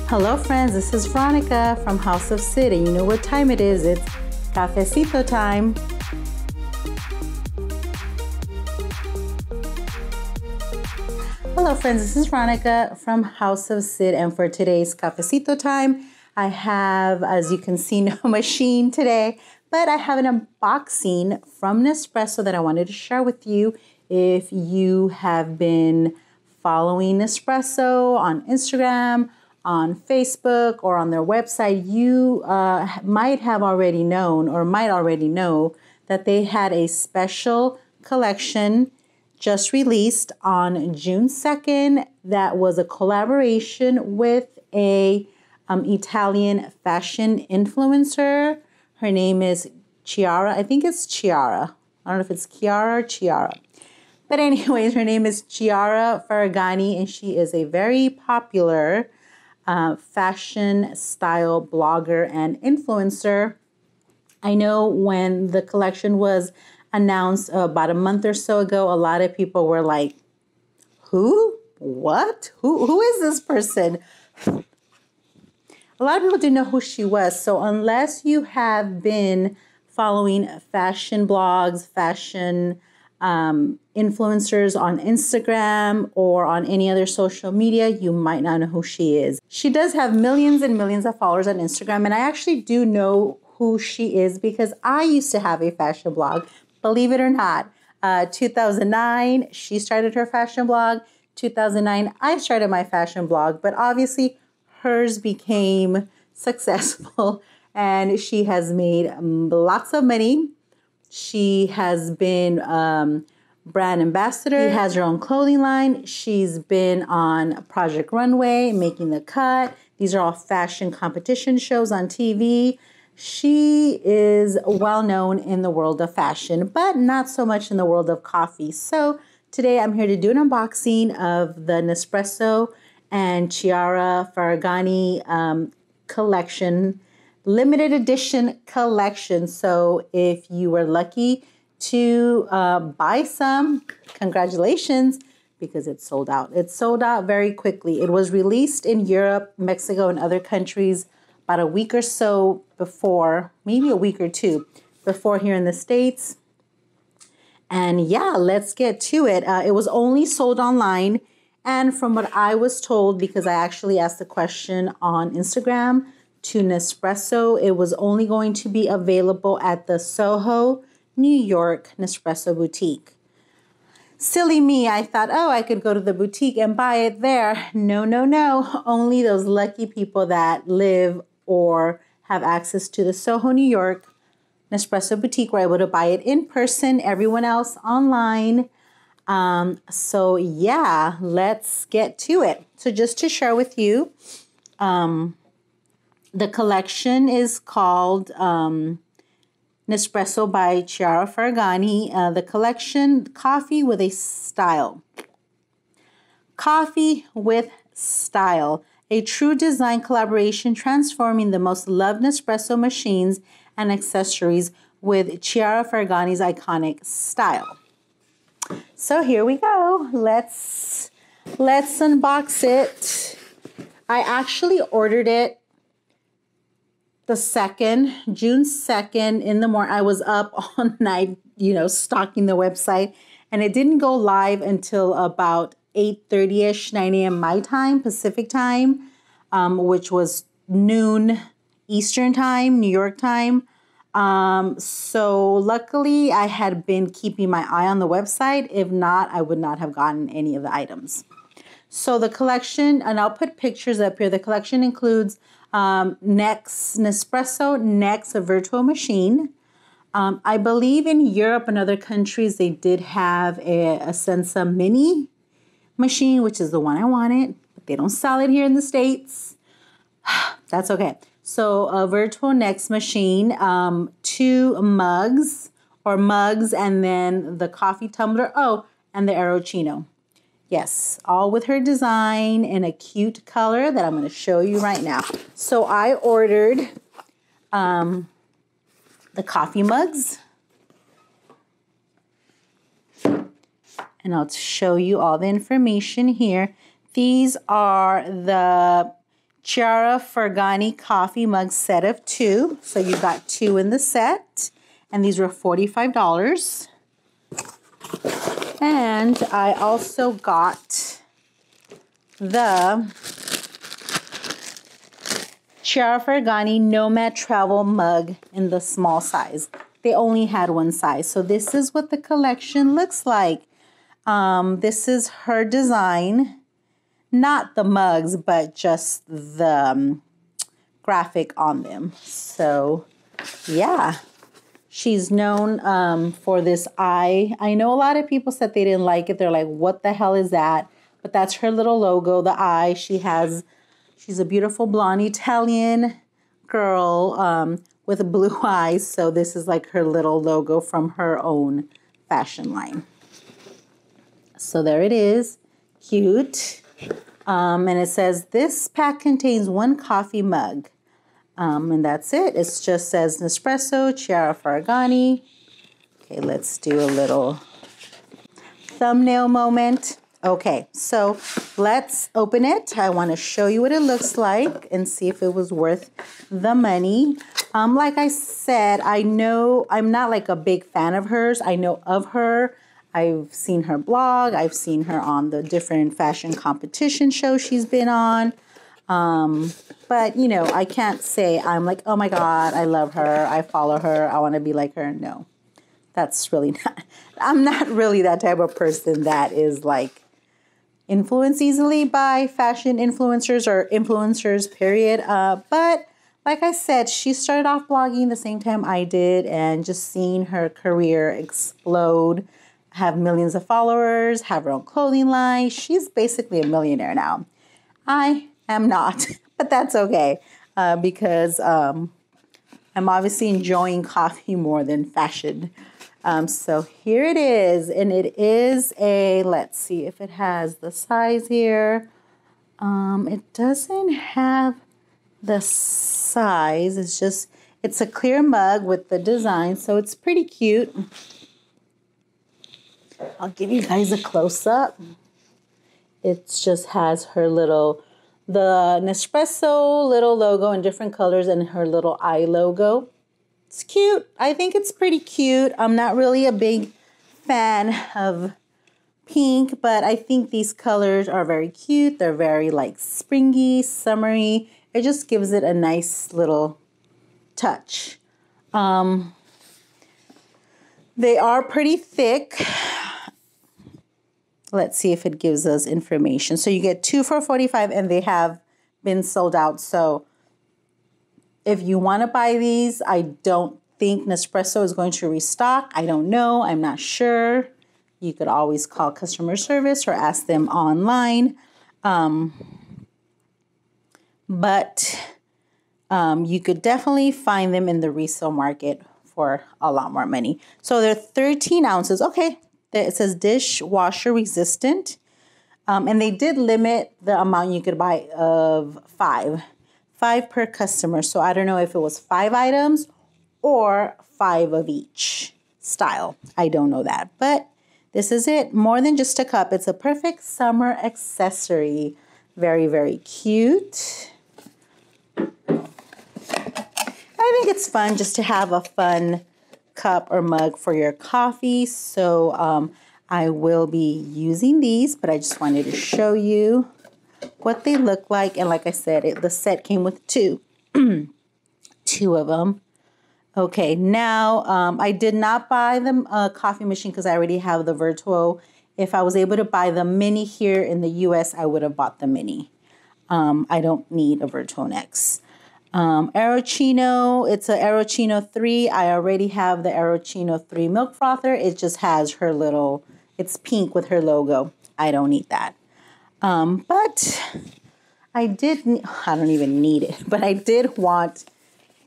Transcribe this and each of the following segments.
Hello friends, this is Veronica from House of Cid, and you know what time it is. It's cafecito time. Hello friends, this is Veronica from House of Cid, and for today's cafecito time, I have, as you can see, no machine today, but I have an unboxing from Nespresso that I wanted to share with you. If you have been following Nespresso on Instagram, on Facebook, or on their website, you might have already known or might already know that they had a special collection just released on June 2nd that was a collaboration with a Italian fashion influencer. Her name is Chiara. I think it's Chiara. I don't know if it's Chiara or Chiara. But anyways, her name is Chiara Ferragni, and she is a very popular fashion style blogger and influencer. I know when the collection was announced about a month or so ago, a lot of people were like, who? What? Who is this person? A lot of people didn't know who she was. So unless you have been following fashion blogs, fashion influencers on Instagram or on any other social media, you might not know who she is. She does have millions and millions of followers on Instagram, and I actually do know who she is because I used to have a fashion blog, believe it or not. 2009, she started her fashion blog. 2009, I started my fashion blog, but obviously hers became successful and she has made lots of money. She has been brand ambassador. She has her own clothing line. She's been on Project Runway, Making the Cut. These are all fashion competition shows on TV. She is well known in the world of fashion, but not so much in the world of coffee. So today I'm here to do an unboxing of the Nespresso and Chiara Ferragni collection, limited edition collection. So if you were lucky to buy some, congratulations, because it's sold out. It sold out very quickly. It was released in Europe, Mexico, and other countries about a week or so before, maybe a week or two before here in the States. And yeah, let's get to it. It was only sold online. And from what I was told, because I actually asked the question on Instagram to Nespresso, it was only going to be available at the Soho, New York Nespresso boutique. Silly me, I thought, oh, I could go to the boutique and buy it there. No, no, no. Only those lucky people that live or have access to the Soho, New York Nespresso boutique were able to buy it in person. Everyone else online. So yeah, let's get to it. So just to share with you, the collection is called Nespresso by Chiara Ferragni. The collection, Coffee with a Style. Coffee with Style. A true design collaboration transforming the most loved Nespresso machines and accessories with Chiara Ferragni's iconic style. So here we go. Let's unbox it. I actually ordered it the 2nd, June 2nd in the morning. I was up all night, stalking the website, and it didn't go live until about 8:30ish, 9 a.m. my time, Pacific time, which was noon Eastern time, New York time. So luckily I had been keeping my eye on the website. If not, I would not have gotten any of the items. So the collection, and I'll put pictures up here. The collection includes Nespresso Next, a virtual machine. I believe in Europe and other countries, they did have a Sensa Mini machine, which is the one I wanted, but they don't sell it here in the States. That's okay. So a virtual Next machine, 2 mugs, and then the coffee tumbler. Oh, and the Aerochino. Yes, all with her design in a cute color that I'm going to show you right now. So I ordered the coffee mugs. And I'll show you all the information here. These are the Chiara Ferragni coffee mug set of 2. So you got 2 in the set. And these were $45. And I also got the Chiara Ferragni Nomad Travel Mug in the small size. They only had one size. So this is what the collection looks like. This is her design. Not the mugs, but just the graphic on them. So, yeah. She's known for this eye. I know a lot of people said they didn't like it. They're like, what the hell is that? But that's her little logo, the eye. She's a beautiful blonde Italian girl with blue eyes. So this is like her little logo from her own fashion line. So there it is. Cute. And it says, this pack contains 1 coffee mug. And that's it. It just says Nespresso, Chiara Ferragni. Okay, let's do a little thumbnail moment. Okay, so let's open it. I want to show you what it looks like and see if it was worth the money. Like I said, I know I'm not like a big fan of hers. I know of her. I've seen her blog. I've seen her on the different fashion competition shows she's been on. But, you know, I can't say I'm like, oh my God, I love her. I follow her. I want to be like her. No, that's really not. I'm not really that type of person that is like influenced easily by fashion influencers or influencers, period. But like I said, she started off blogging the same time I did, and just seeing her career explode, have millions of followers, have her own clothing line. She's basically a millionaire now. I am not, but that's okay because I'm obviously enjoying coffee more than fashion. So here it is, and it is a, let's see if it has the size here. It doesn't have the size. It's a clear mug with the design, so it's pretty cute. I'll give you guys a close-up. It just has her the Nespresso little logo in different colors and her little eye logo. It's cute. I think it's pretty cute. I'm not really a big fan of pink, but I think these colors are very cute. They're very like springy, summery. It just gives it a nice little touch. They are pretty thick. Let's see if it gives us information. So you get 2 for $45, and they have been sold out. So if you want to buy these, I don't think Nespresso is going to restock. I don't know. I'm not sure. You could always call customer service or ask them online. But you could definitely find them in the resale market for a lot more money. So they're 13 ounces. Okay. It says dishwasher resistant. And they did limit the amount you could buy of 5 per customer. So I don't know if it was 5 items or 5 of each style. I don't know that. But this is it. More than just a cup. It's a perfect summer accessory. Very, very cute. I think it's fun just to have a fun cup or mug for your coffee. So I will be using these, but I just wanted to show you what they look like. And like I said, the set came with 2 of them. Okay, now I did not buy the coffee machine because I already have the Virtuo. If I was able to buy the mini here in the US, I would have bought the mini. I don't need a Virtuo Next. Aerochino, it's an Aerochino 3. I already have the Aerochino 3 milk frother. It just has her little, it's pink with her logo. I don't need that. But I don't even need it, but I did want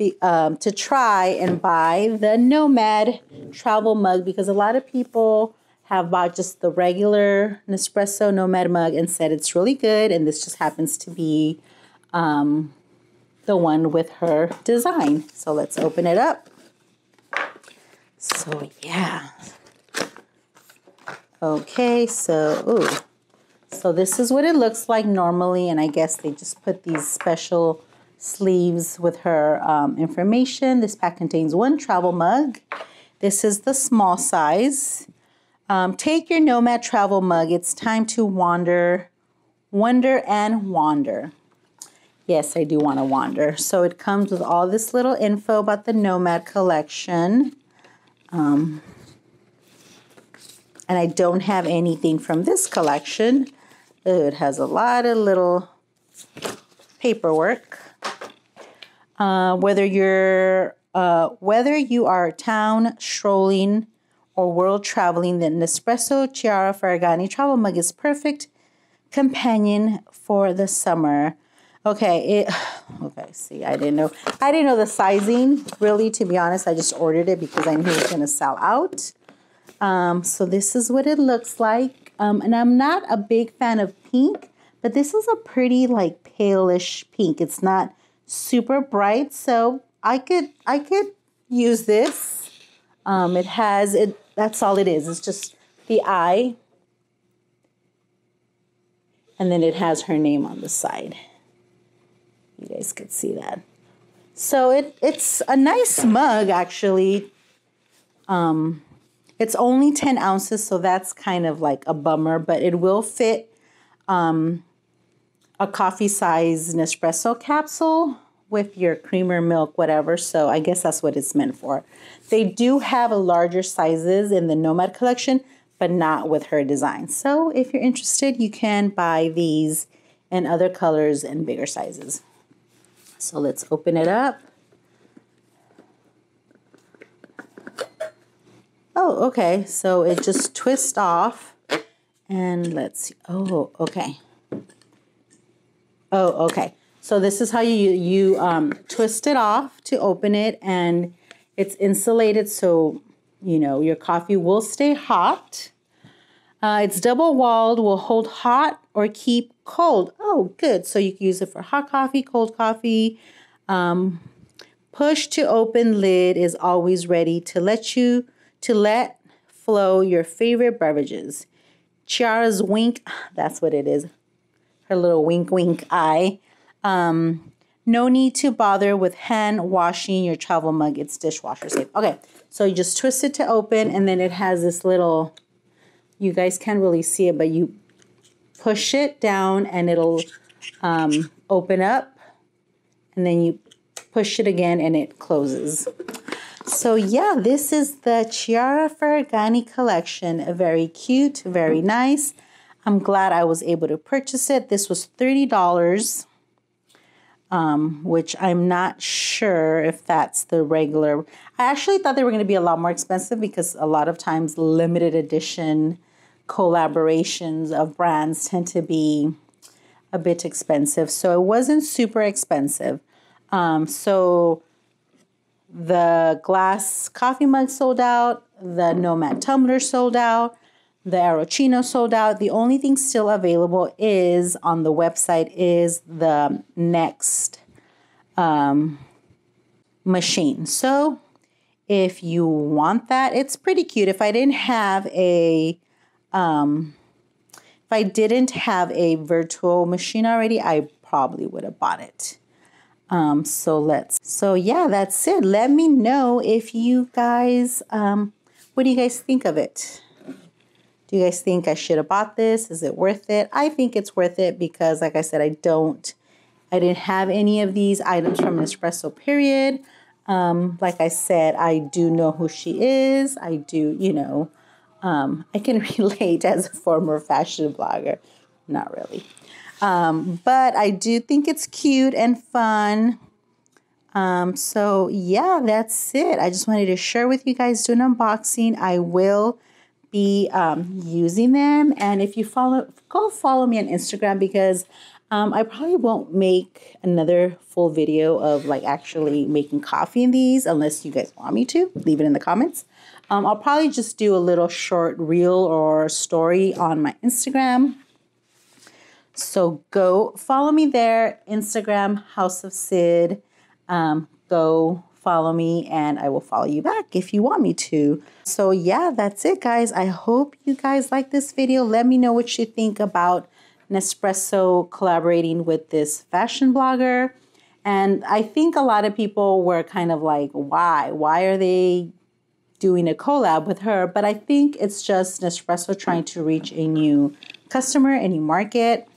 to try and buy the Nomad travel mug because a lot of people have bought just the regular Nespresso Nomad mug and said it's really good. And this just happens to be the one with her design. So let's open it up. So yeah. Okay, so So this is what it looks like normally, and I guess they just put these special sleeves with her information. This pack contains 1 travel mug. This is the small size. Take your Nomad travel mug. It's time to wander, wonder and wander. Yes, I do want to wander. So it comes with all this little info about the Nomad collection. And I don't have anything from this collection. It has a lot of little paperwork. Whether you are town strolling or world traveling, the Nespresso Chiara Ferragni travel mug is perfect companion for the summer. Okay, see, I didn't know the sizing, really, to be honest. I just ordered it because I knew it was going to sell out. So this is what it looks like. And I'm not a big fan of pink, but this is a pretty like palish pink. It's not super bright, so I could use this. That's all it is. It's just the eye. And then it has her name on the side. You guys could see that. So it's a nice mug, actually. It's only 10 ounces, so that's kind of like a bummer, but it will fit a coffee size Nespresso capsule with your creamer, milk, whatever. So I guess that's what it's meant for. They do have a larger sizes in the Nomad collection, but not with her design. So if you're interested, you can buy these in other colors and bigger sizes. So let's open it up. Oh, okay. So it just twists off. And let's see. Oh, okay. Oh, okay. So this is how you twist it off to open it. And it's insulated, so, you know, your coffee will stay hot. It's double-walled, will hold hot or keep cold. Oh, good. So you can use it for hot coffee, cold coffee. Push to open lid is always ready to let flow your favorite beverages. Chiara's wink, that's what it is. Her little wink, wink eye. No need to bother with hand washing your travel mug. It's dishwasher safe. Okay, so you just twist it to open, and then it has this little, you guys can't really see it, but you push it down and it'll open up, and then you push it again and it closes. So yeah, this is the Chiara Ferragni collection. Very cute, very nice. I'm glad I was able to purchase it. This was $30, which I'm not sure if that's the regular. I actually thought they were going to be a lot more expensive because a lot of times limited edition collaborations of brands tend to be a bit expensive. So it wasn't super expensive. So the glass coffee mug sold out, the Nomad tumbler sold out, the Arrocino sold out. The only thing still available is on the website is the Next machine. So if you want that, it's pretty cute. If I didn't have a virtual machine already, I probably would have bought it. So yeah, that's it. Let me know if you guys, what do you guys think of it? Do you guys think I should have bought this? Is it worth it? I think it's worth it because, like I said, I didn't have any of these items from Nespresso, period. Like I said, I do know who she is. I do, you know, I can relate as a former fashion blogger. Not really. But I do think it's cute and fun. So yeah, that's it. I just wanted to share with you guys, do an unboxing. I will be using them. And if you go follow me on Instagram because I probably won't make another full video of like actually making coffee in these unless you guys want me to. Leave it in the comments. I'll probably just do a little short reel or story on my Instagram. So go follow me there, Instagram, House of Cid. Go follow me and I will follow you back if you want me to. So yeah, that's it, guys. I hope you guys like this video. Let me know what you think about Nespresso collaborating with this fashion blogger. And I think a lot of people were kind of like, why? Why are they doing a collab with her? But I think it's just Nespresso trying to reach a new customer, a new market,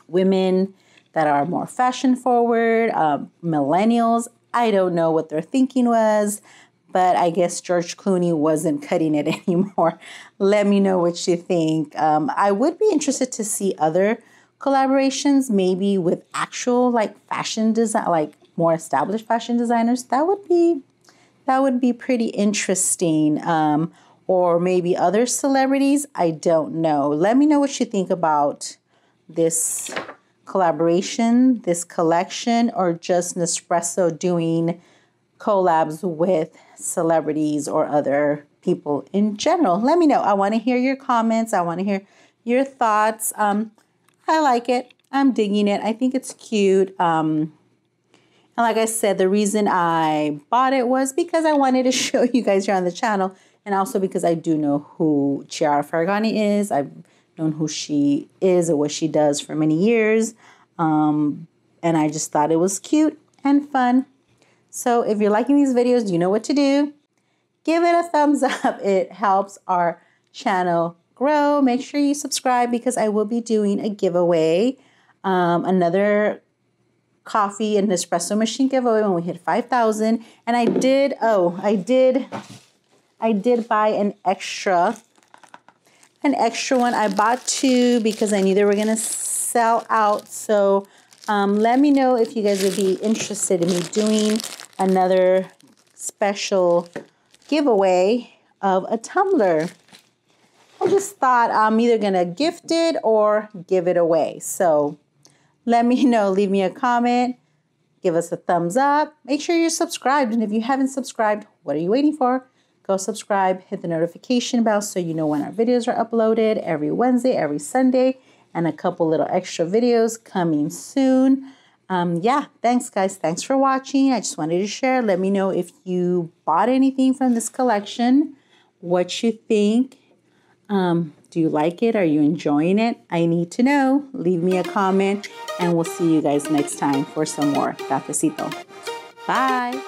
women that are more fashion forward, millennials. I don't know what their thinking was, but I guess George Clooney wasn't cutting it anymore. Let me know what you think. I would be interested to see other collaborations, maybe with actual like fashion design, like more established fashion designers. That would be pretty interesting. Or maybe other celebrities. I don't know. Let me know what you think about this collaboration, this collection, or just Nespresso doing collabs with celebrities or other people in general. Let me know. I want to hear your comments. I want to hear your thoughts. I like it. I'm digging it. I think it's cute. And like I said, the reason I bought it was because I wanted to show you guys here on the channel, and also because I do know who Chiara Ferragni is. I've known who she is or what she does for many years. And I just thought it was cute and fun. So if you're liking these videos, you know what to do. Give it a thumbs up. It helps our channel grow. Make sure you subscribe because I will be doing a giveaway. Another coffee and Nespresso machine giveaway when we hit 5,000. And I did buy an extra one. I bought two because I knew they were gonna sell out. So let me know if you guys would be interested in me doing another special giveaway of a tumbler. I just thought I'm either gonna gift it or give it away. So let me know, leave me a comment, give us a thumbs up. Make sure you're subscribed. And if you haven't subscribed, what are you waiting for? Go subscribe, hit the notification bell so you know when our videos are uploaded every Wednesday, every Sunday, and a couple little extra videos coming soon. Yeah, thanks guys. Thanks for watching. I just wanted to share. Let me know if you bought anything from this collection, what you think. Do you like it? Are you enjoying it? I need to know. Leave me a comment, and we'll see you guys next time for some more cafecito. Bye.